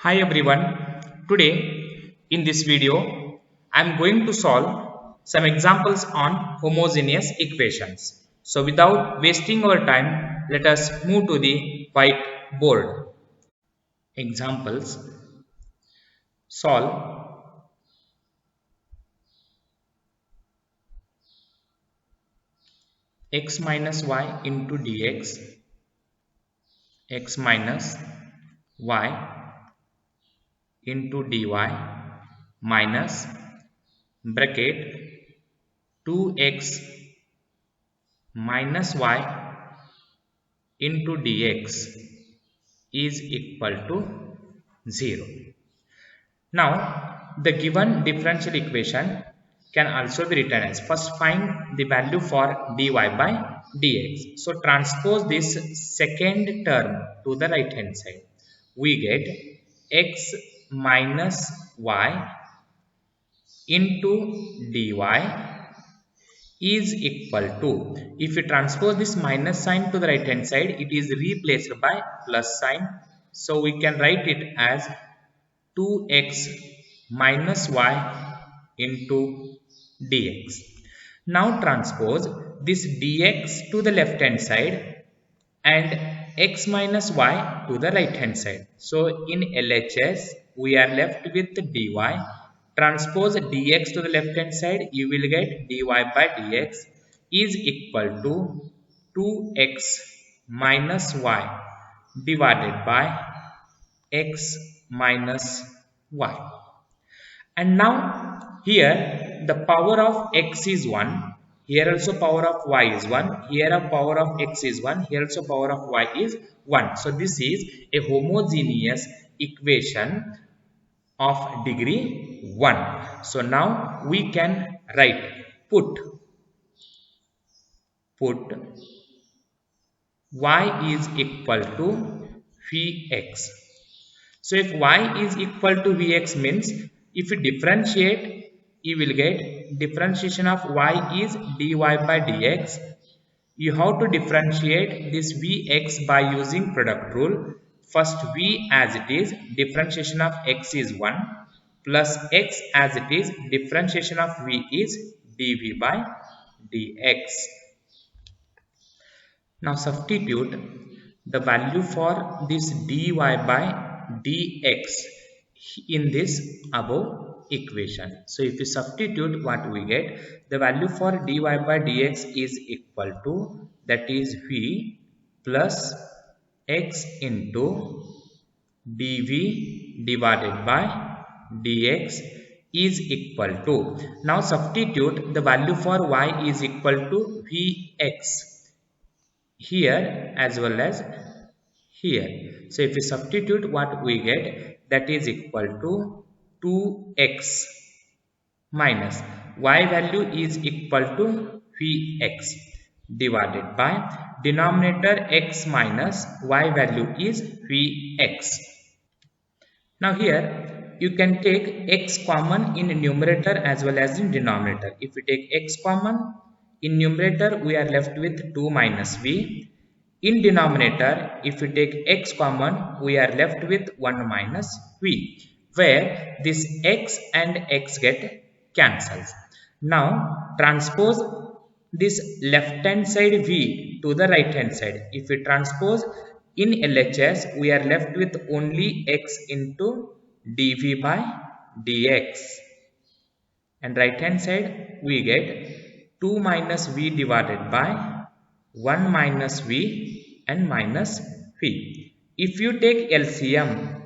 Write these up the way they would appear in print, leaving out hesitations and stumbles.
Hi everyone, today in this video I am going to solve some examples on homogeneous equations. So without wasting our time, let us move to the whiteboard. Examples: solve x minus y into dx, x minus y into dy minus bracket 2x minus y into dx is equal to 0. Now, the given differential equation can also be written as, first find the value for dy by dx. So, transpose this second term to the right hand side. We get x minus y into dy is equal to, if you transpose this minus sign to the right hand side, it is replaced by plus sign. So we can write it as 2x minus y into dx. Now transpose this dx to the left hand side and x minus y to the right hand side. So in LHS we are left with dy. Transpose dx to the left hand side, you will get dy by dx is equal to 2x minus y divided by x minus y. And now here the power of x is 1, here also power of y is 1, here a power of x is 1, here also power of y is 1. So this is a homogeneous equation of degree 1. So now we can write put y is equal to vx. So if y is equal to vx means if you differentiate, you will get differentiation of y is dy by dx. You have to differentiate this vx by using product rule. First v as it is, differentiation of x is 1 plus x as it is, differentiation of v is dv by dx. Now substitute the value for this dy by dx in this above equation. So if you substitute, what we get, the value for dy by dx is equal to, that is v plus x into dv divided by dx is equal to, now substitute the value for y is equal to vx here as well as here. So if we substitute, what we get, that is equal to 2x minus y value is equal to vx divided by denominator x minus y value is vx. Now here you can take x common in numerator as well as in denominator. If we take x common in numerator, we are left with 2 minus v. In denominator, if we take x common, we are left with 1 minus v, where this x and x get cancels. Now transpose this left hand side v to the right hand side. If we transpose in LHS, we are left with only x into dv by dx, and right hand side we get 2 minus v divided by 1 minus v and minus v. If you take LCM,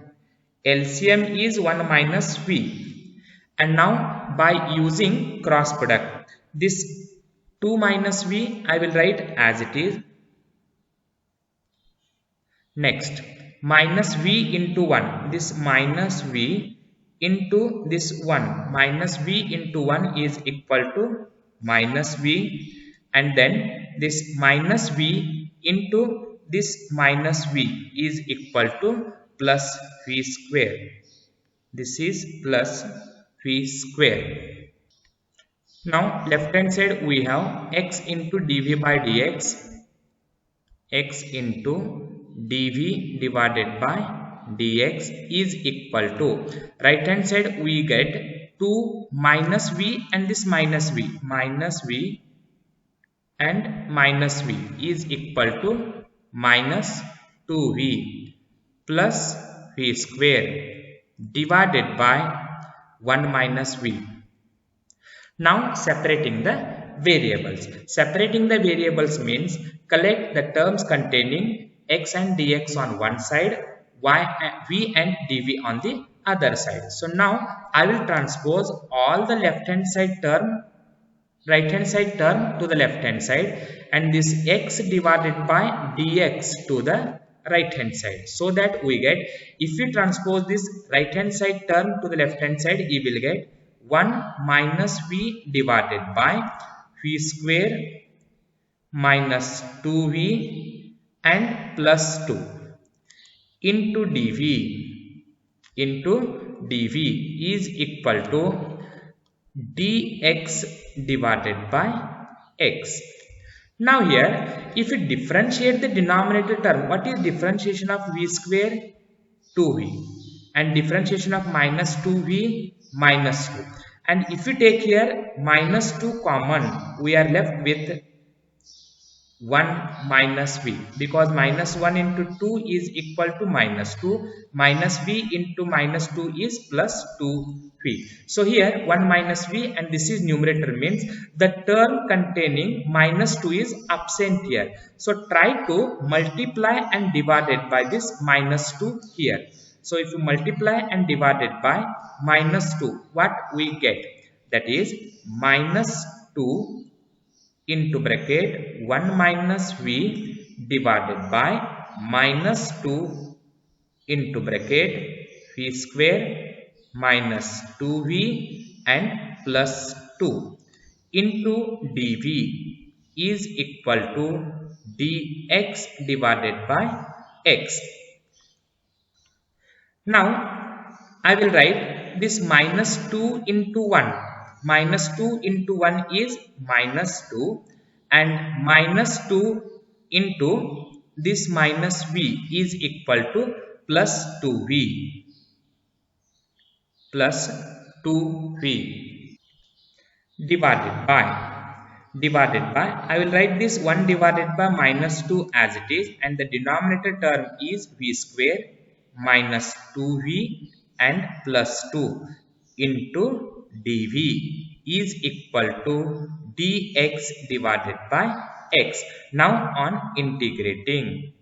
LCM is 1 minus v, and now by using cross product, this 2 minus v I will write as it is. Next, minus v into 1, this minus v into this 1, minus v into 1 is equal to minus v, and then this minus v into this minus v is equal to plus v square. This is plus v square. Now left hand side we have x into dv by dx, x into dv divided by dx is equal to, right hand side we get 2 minus v and this minus v and minus v is equal to minus 2v plus v square divided by 1 minus v. Now separating the variables. Separating the variables means collect the terms containing x and dx on one side, v and dv on the other side. So now I will transpose all the left hand side term, right hand side term to the left hand side, and this x divided by dx to the right hand side, so that we get, if we transpose this right hand side term to the left hand side, we will get 1 minus v divided by v square minus 2v and plus 2 into dv is equal to dx divided by x. Now here, if we differentiate the denominator term, what is differentiation of v square? 2v, and differentiation of minus 2v minus 2. And if we take here minus 2 common, we are left with 1 minus v, because minus 1 into 2 is equal to minus 2, minus v into minus 2 is plus 2v. So here 1 minus v, and this is numerator, means the term containing minus 2 is absent here. So try to multiply and divide it by this minus 2 here. So if you multiply and divide it by minus 2, what we get? That is minus 2 into bracket 1 minus v divided by minus 2 into bracket v square minus 2v and plus 2 into dv is equal to dx divided by x. Now I will write this minus 2 into 1. Minus 2 into 1 is minus 2, and minus 2 into this minus v is equal to plus 2v divided by I will write this 1 divided by minus 2 as it is, and the denominator term is v square minus 2v and plus 2 into dv is equal to dx divided by x. Now on integrating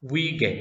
we get,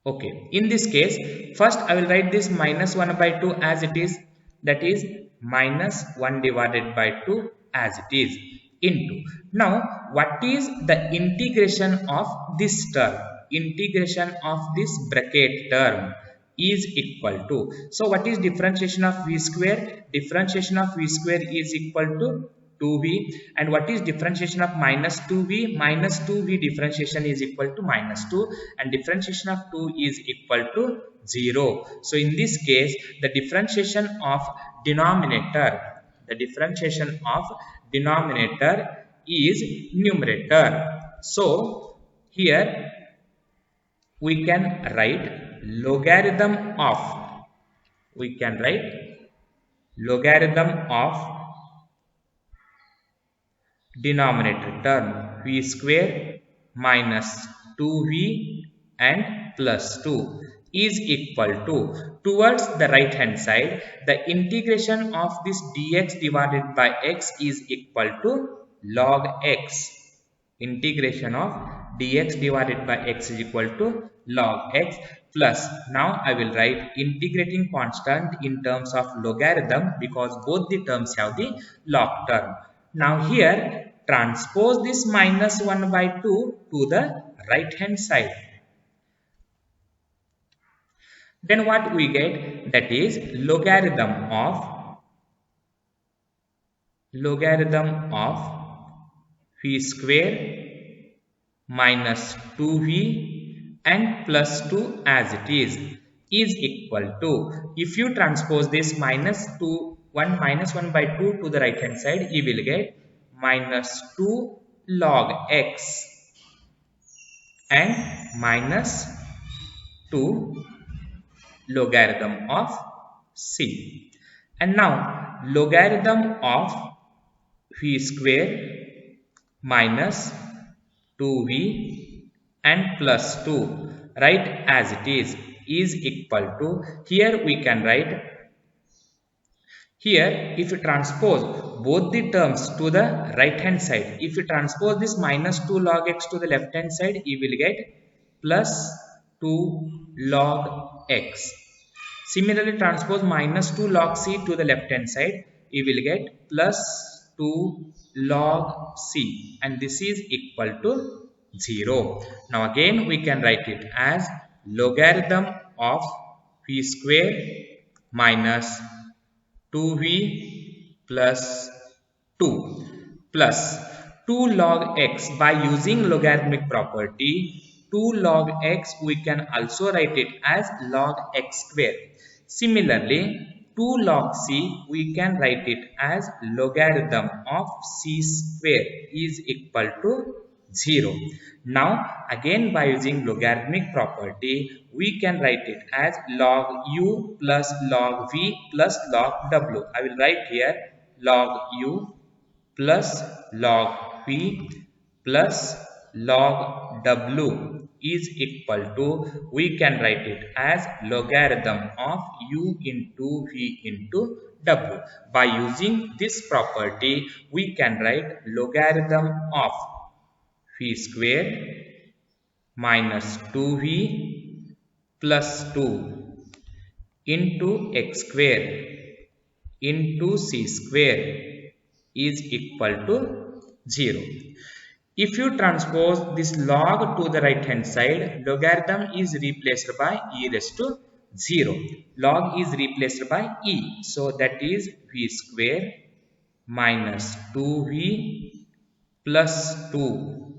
okay, in this case first I will write this minus 1 by 2 as it is, that is minus 1 divided by 2 as it is, into, now what is the integration of this term? Integration of this bracket term is equal to, so what is differentiation of v square? Differentiation of v square is equal to 2v, and what is differentiation of minus 2v? Minus 2v differentiation is equal to minus 2, and differentiation of 2 is equal to 0. So in this case the differentiation of denominator is numerator. So here we can write logarithm of denominator term v square minus 2v and plus 2 is equal to, towards the right hand side the integration of this dx divided by x is equal to log x. Integration of dx divided by x is equal to log x, plus, now I will write integrating constant in terms of logarithm because both the terms have the log term. Now here transpose this minus 1 by 2 to the right hand side. Then what we get? That is logarithm of v square minus 2v and plus 2 as it is equal to, if you transpose this minus 2 1 minus 1 by 2 to the right hand side, you will get minus 2 log x and minus 2 logarithm of c. And now logarithm of v square minus 2v and plus 2, right as it is equal to, here we can write, here if you transpose both the terms to the right hand side, if you transpose this minus 2 log x to the left hand side, you will get plus 2 log x. Similarly, transpose minus 2 log c to the left hand side, you will get plus 2 log c, and this is equal to 0. Now again we can write it as logarithm of v square minus 2v plus 2 plus 2 log x. By using logarithmic property 2 log x, we can also write it as log x square. Similarly, 2 log c, we can write it as logarithm of c square is equal to 0. Now again by using logarithmic property, we can write it as log u plus log v plus log w. I will write here log u plus log v plus log w is equal to, we can write it as logarithm of u into v into w. By using this property, we can write logarithm of v square minus 2v plus 2 into x square into c square is equal to 0. If you transpose this log to the right hand side, logarithm is replaced by e raised to 0. Log is replaced by e. So that is v square minus 2v plus 2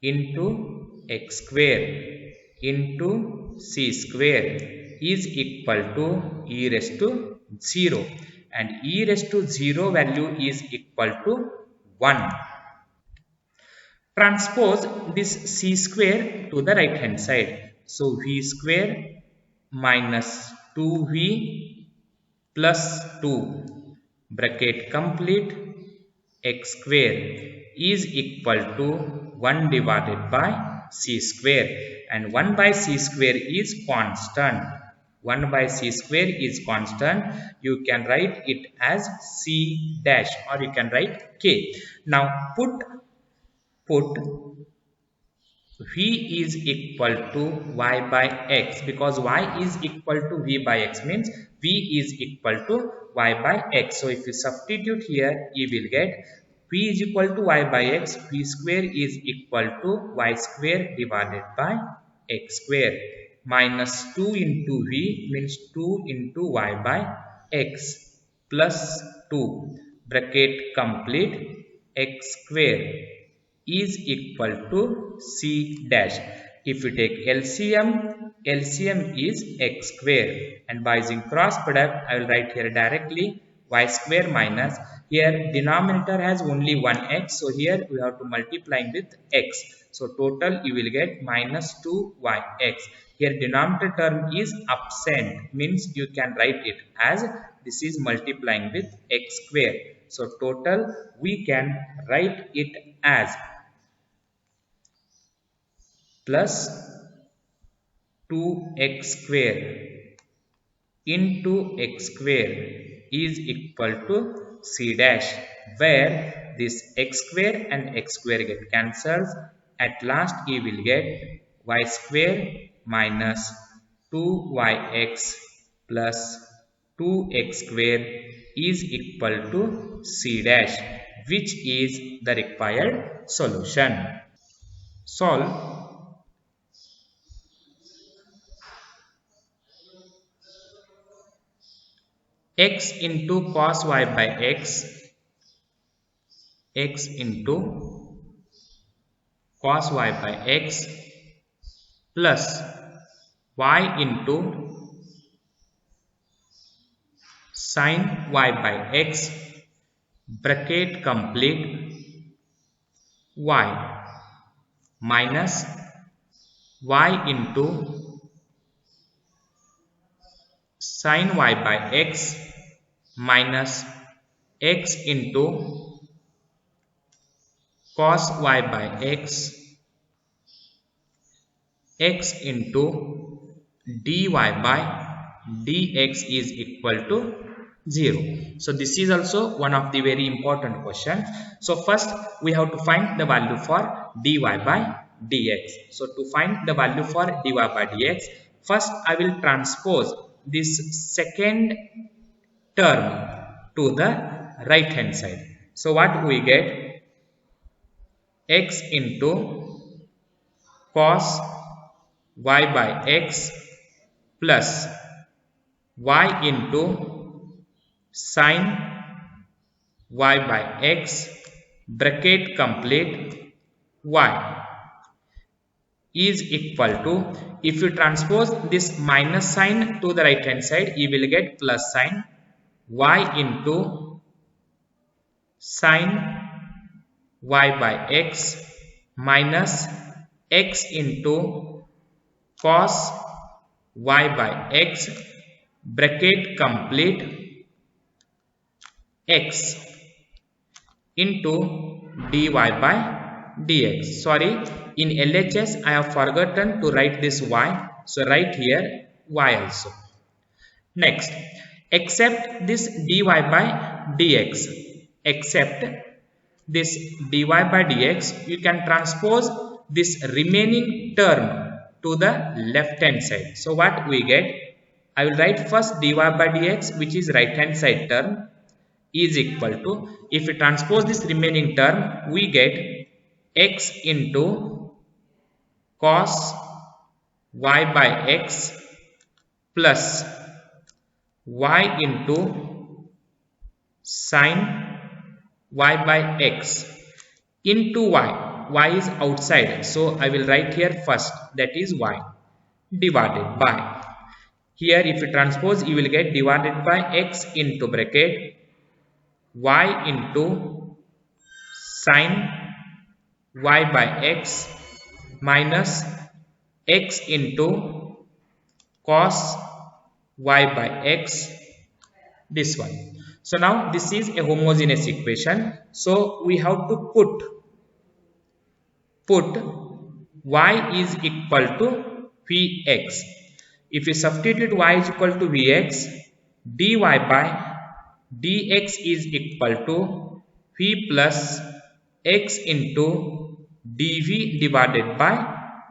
into x square into c square is equal to e raised to 0, and e raised to 0 value is equal to 1. Transpose this c square to the right hand side. So v square minus 2v plus 2 bracket complete x square is equal to 1 divided by c square, and 1 by c square is constant. 1 by c square is constant. You can write it as c dash, or you can write k. Now put v is equal to y by x, because y is equal to v by x means v is equal to y by x. So if you substitute here, you will get v is equal to y by x, v square is equal to y square divided by x square, minus 2 into v means 2 into y by x plus 2 bracket complete x square is equal to c dash. If you take LCM, LCM is x square, and by using cross product, I will write here directly y square minus, here denominator has only one x, so here we have to multiplying with x. So total you will get minus 2yx. Here denominator term is absent, means you can write it as this is multiplying with x square. So total we can write it as plus 2x square into x square is equal to c dash, where this x square and x square get cancelled. At last you will get y square minus 2yx plus 2x square is equal to c dash, which is the required solution. Solve. X into cos y by x, x into cos y by x plus y into sin y by x bracket complete y minus y into sin y by x minus x into cos y by x into dy by dx is equal to 0. So this is also one of the very important question. So first we have to find the value for dy by dx. So to find the value for dy by dx, first I will transpose this second term to the right hand side. So what we get, x into cos y by x plus y into sin y by x bracket complete y is equal to, if you transpose this minus sign to the right hand side, you will get plus sign y into sin y by x minus x into cos y by x bracket complete x into dy by dx. Sorry, in LHS I have forgotten to write this y, so write here y also. Next, except this dy by dx, except this dy by dx, you can transpose this remaining term to the left hand side. So what we get, I will write first dy by dx, which is right hand side term, is equal to, if we transpose this remaining term, we get x into cos y by x plus y into sin y by x into y. Y is outside, so I will write here first, that is y, divided by, here if you transpose, you will get divided by x into bracket y into sin y by x minus x into cos y by x, this one. So now this is a homogeneous equation, so we have to put y is equal to vx. If you substitute y is equal to vx, dy by dx is equal to v plus x into dv divided by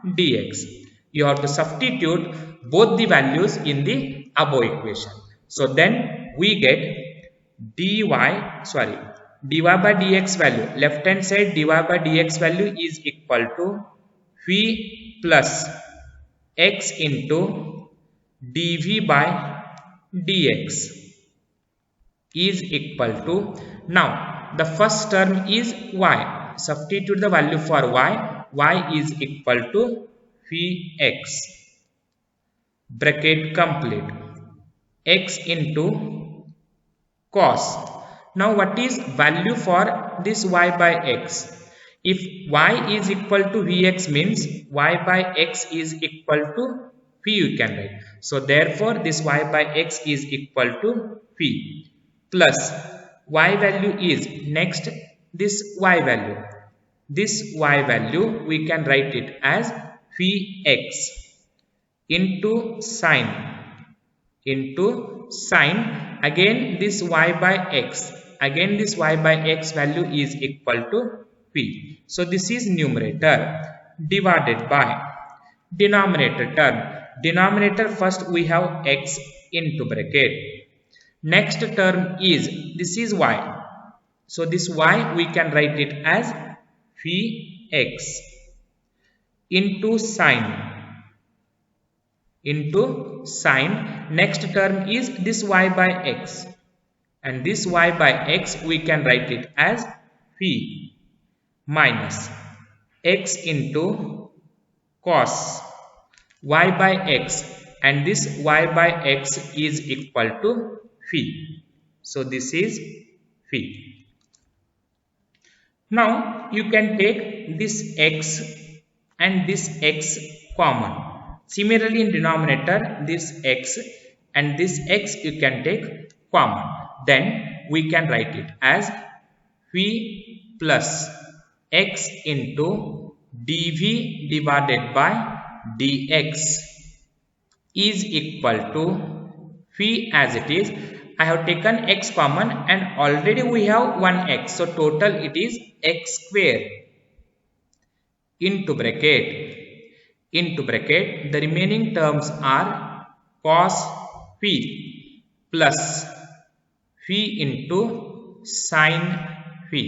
dx. You have to substitute both the values in the above equation. So then we get dy by dx value, left hand side dy by dx value is equal to v plus x into dv by dx is equal to, now the first term is y, substitute the value for y is equal to vx bracket complete x into cos. Now what is value for this y by x? If y is equal to vx means y by x is equal to v, you can write. So therefore this y by x is equal to v plus y value is, next this y value, this y value we can write it as vx into sin again this y by x, again this y by x value is equal to v. So this is numerator divided by denominator term. Denominator first we have x into bracket, next term is, this is y, so this y we can write it as vx into sin, next term is this y by x, and this y by x we can write it as v minus x into cos y by x, and this y by x is equal to v. So this is phi. Now you can take this x and this x common. Similarly in denominator this x and this x you can take common. Then we can write it as phi plus x into dv divided by dx is equal to phi as it is. I have taken x common and already we have one x. So total it is x square into bracket the remaining terms are cos phi plus phi into sin phi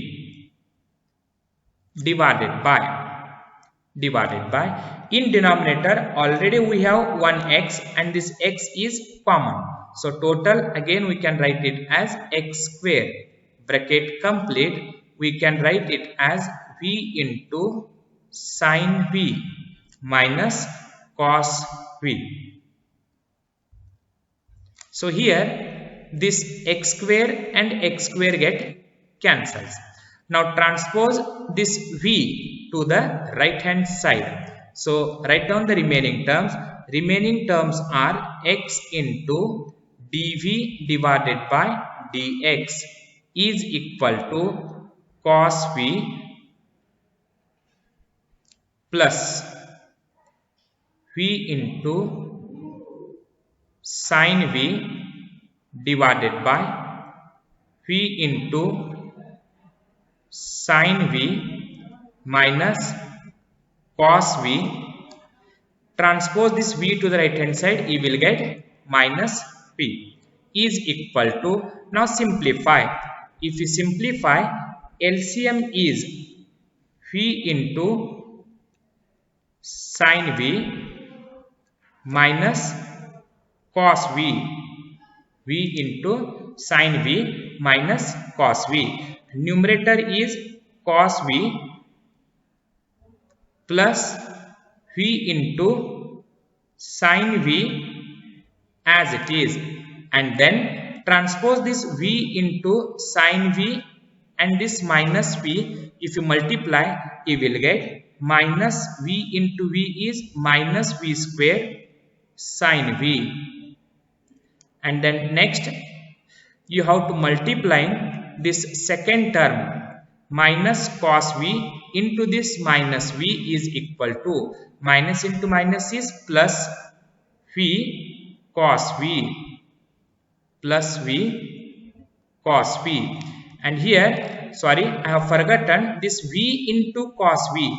divided by in denominator already we have one x and this x is common. So total again we can write it as x square bracket complete. We can write it as v into sin v minus cos v. So here this x square and x square get cancels. Now transpose this v to the right hand side. So write down the remaining terms. Remaining terms are x into dv divided by dx is equal to cos v plus v into sin v divided by v into sin v minus cos v. Transpose this v to the right hand side, you will get minus p is equal to, now simplify. If you simplify, LCM is v into sin v minus cos v, v into sin v minus cos v. Numerator is cos v plus v into sin v as it is, and then transpose this v into sin v and this minus v. If you multiply, you will get minus v into v is minus v square sin v, and then next you have to multiply this second term minus cos v into this minus v is equal to minus into minus is plus v cos v plus v cos v, and here sorry I have forgotten this v into cos v.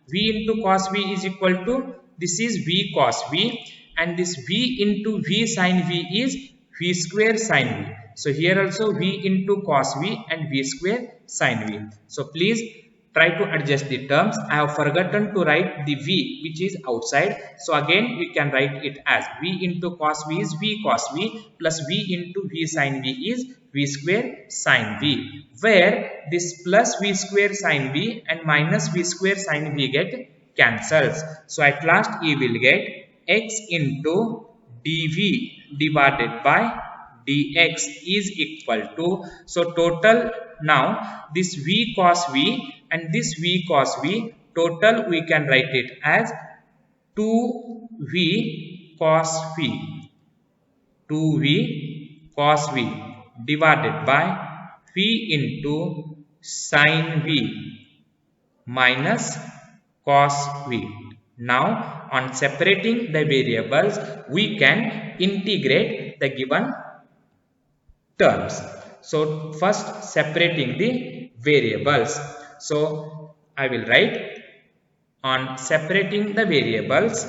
V into cos v is equal to, this is v cos v, and this v into v sin v is v square sin v. So here also v into cos v and v square sin v. So please try to adjust the terms. I have forgotten to write the v which is outside. So again we can write it as v into cos v is v cos v plus v into v sin v is v square sin v, where this plus v square sin v and minus v square sin v get cancels. So at last you will get x into dv divided by dx is equal to, so total now this v cos v and this v cos v, total we can write it as 2v cos v, 2v cos v divided by v into sin v minus cos v. Now on separating the variables we can integrate the given terms. So first separating the variables. So I will write, on separating the variables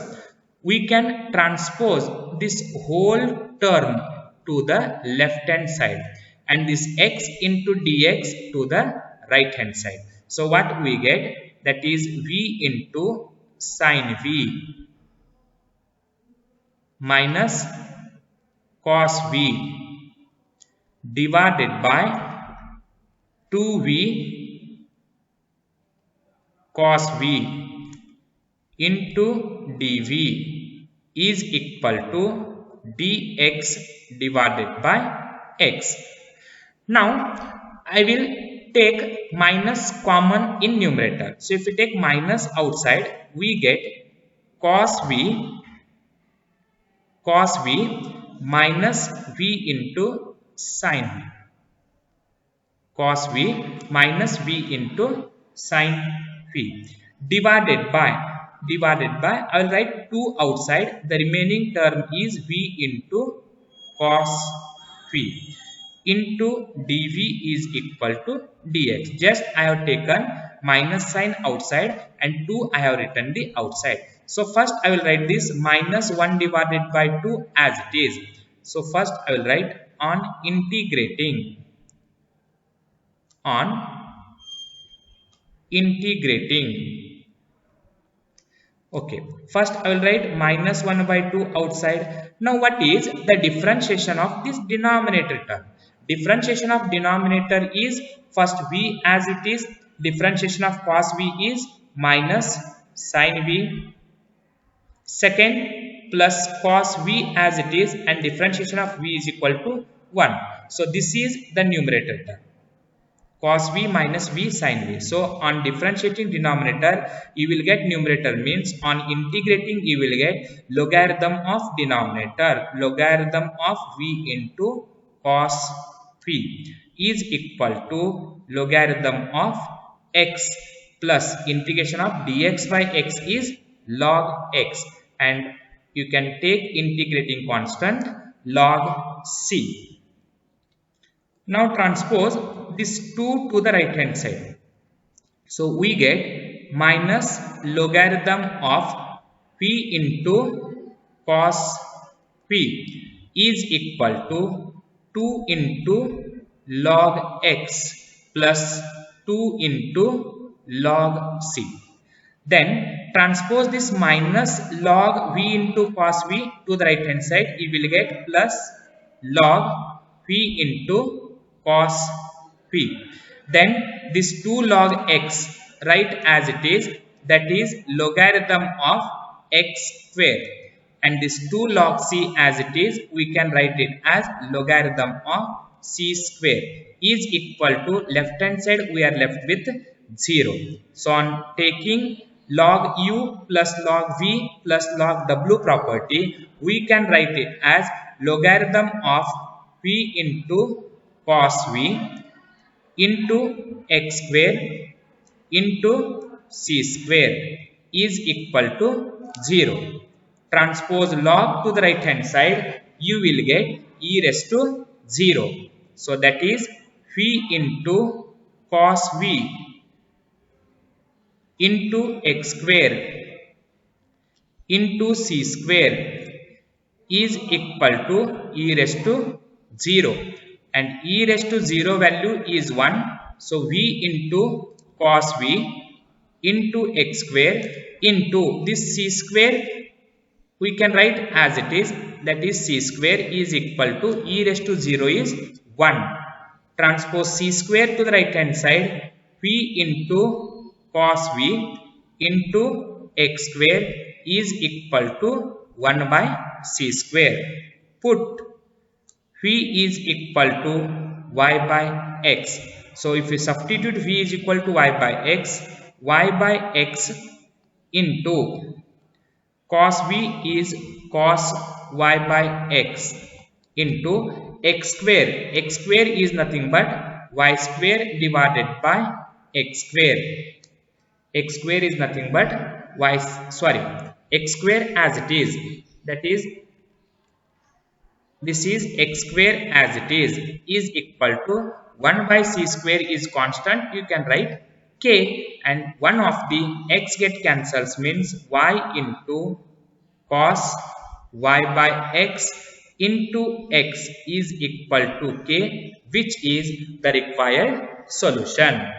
we can transpose this whole term to the left hand side and this x into dx to the right hand side. So what we get, that is v into sin v minus cos v divided by 2v cos v into dv is equal to dx divided by x. Now I will take minus common in numerator. So if we take minus outside, we get cos v minus v into sin v. Cos v minus v into sin v divided by I will write 2 outside. The remaining term is v into cos v into dv is equal to dx. Just I have taken minus sign outside and 2 I have written the outside. So first I will write this minus 1 divided by 2 as it is. So first I will write on integrating. Okay, first I will write minus 1 by 2 outside. Now what is the differentiation of this denominator term? Differentiation of denominator is first v as it is. Differentiation of cos v is minus sin v. Second plus cos v as it is, and differentiation of v is equal to 1. So this is the numerator term. Cos v minus v sin v. So on differentiating denominator you will get numerator, means on integrating you will get logarithm of denominator. Logarithm of v into cos v is equal to logarithm of x plus integration of dx by x is log x, and you can take integrating constant log c. Now transpose this 2 to the right hand side. So we get minus logarithm of p into cos p is equal to 2 into log x plus 2 into log c. Then transpose this minus log v into cos v to the right hand side. You will get plus log v into cos p. Then this 2 log x write as it is, that is logarithm of x square, and this 2 log c as it is, we can write it as logarithm of c square is equal to left hand side we are left with 0. So on taking log u plus log v plus log w property, we can write it as logarithm of p into cos v into x square into c square is equal to 0. Transpose log to the right hand side, you will get e raised to 0. So that is v into cos v into x square into c square is equal to e raised to 0, and e raised to 0 value is 1. So v into cos v into x square into this c square we can write as it is, that is c square is equal to e raised to 0 is 1. Transpose c square to the right hand side, v into cos v into x square is equal to 1 by c square. Put v is equal to y by x. So if we substitute v is equal to y by x into cos v is cos y by x into x square. X square is nothing but y square divided by x square. X square is nothing but x square as it is, that is this is x square as it is equal to 1 by c square is constant, you can write k, and one of the x get cancels, means y into cos y by x into x is equal to k, which is the required solution.